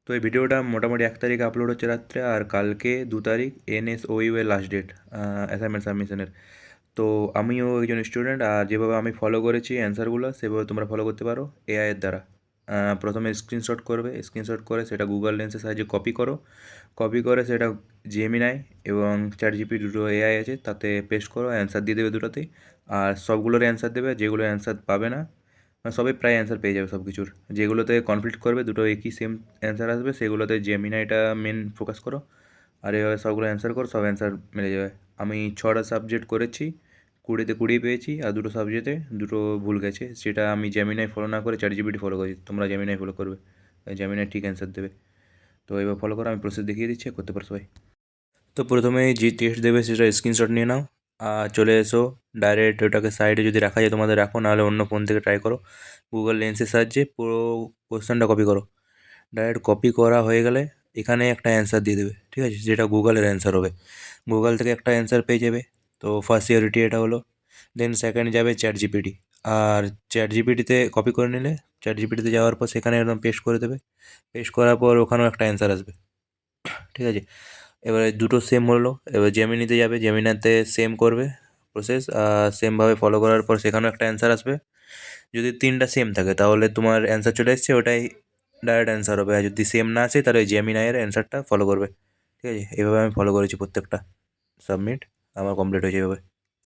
তো এই ভিডিওটা মোটামুটি 1 তারিখে আপলোড হচ্ছে রাত্রে, আর কালকে 2 তারিখ NSOU এর লাস্ট ডেট অ্যাসাইনমেন্ট সাবমিশনের। তো আমিও একজন স্টুডেন্ট, আর যেভাবে আমি ফলো করেছি অ্যান্সারগুলো সেভাবে তোমরা ফলো করতে পারো এআইয়ের দ্বারা। প্রথমে স্ক্রিনশট করবে, স্ক্রিনশট করে সেটা গুগল লেন্সের সাহায্যে কপি করো। কপি করে সেটা জেমিনাই এবং চ্যাটজিপিটি দুটো এআই আছে তাতে পেস্ট করো, অ্যান্সার দিয়ে দেবে দুটোতেই। আর সবগুলোর অ্যান্সার দেবে, যেগুলো অ্যান্সার পাবে না মানে সবই প্রায় অ্যান্সার পেয়ে যাবে সব কিছুর। যেগুলোতে কমপ্লিট করবে দুটো একই সেম অ্যান্সার আসবে, সেগুলোতে জেমিনাইটা মেন ফোকাস করো। আর এভাবে সবগুলো অ্যান্সার করো, সব অ্যান্সার মিলে যাবে। আমি 6টা সাবজেক্ট করেছি, 20তে 20 পেয়েছি, আর দুটো সাবজেক্টে দুটো ভুল গেছে, সেটা আমি জেমিনাই ফলো না করে চ্যাটজিপিটি ফলো করেছি। তোমরা জেমিনাই ফলো করবে, জেমিনাই ঠিক অ্যান্সার দেবে। তো এবার ফলো করো, আমি প্রসেস দেখিয়ে দিচ্ছি, করতে পারো সবাই। তো প্রথমেই যে টেস্ট দেবে সেটা স্ক্রিনশট নিয়ে নাও, আর চলে এসো ডাইরেক্ট ওটাকে সাইডে, যদি রাখা যায় তোমাদের রাখো, নাহলে অন্য ফোন থেকে ট্রাই করো। গুগল লেন্সের সাহায্যে পুরো কোশ্চেনটা কপি করো। ডাইরেক্ট কপি করা হয়ে গেলে এখানে একটা অ্যান্সার দিয়ে দেবে, ঠিক আছে, যেটা গুগলের অ্যান্সার হবে। গুগল থেকে একটা অ্যান্সার পেয়ে যাবে। তো ফার্স্ট সিওরিটি এটা হলো। দেন সেকেন্ড যাবে চ্যাট জিপিটি। আর চ্যাট জিপিটিতে কপি করে নিলে চ্যাট জিপিটিতে যাওয়ার পর সেখানে একদম পেস্ট করে দেবে। পেস্ট করার পর ওখানেও একটা অ্যান্সার আসবে, ঠিক আছে। এবারে দুটো সেম হলো, এবার জেমিনিতে যাবে, জেমিনাতে সেম করবে প্রসেস, সেমভাবে ফলো করার পর সেখানেও একটা অ্যান্সার আসবে। যদি তিনটা সেম থাকে তাহলে তোমার অ্যান্সার চলে এসছে, ওটাই ডাইরেক্ট অ্যান্সার হবে। আর যদি সেম না আসে তাহলে ওই জেমিনাইয়ের অ্যান্সারটা ফলো করবে, ঠিক আছে। এইভাবে আমি ফলো করেছি প্রত্যেকটা সাবমিট, আমার কমপ্লিট হয়েছে এভাবে।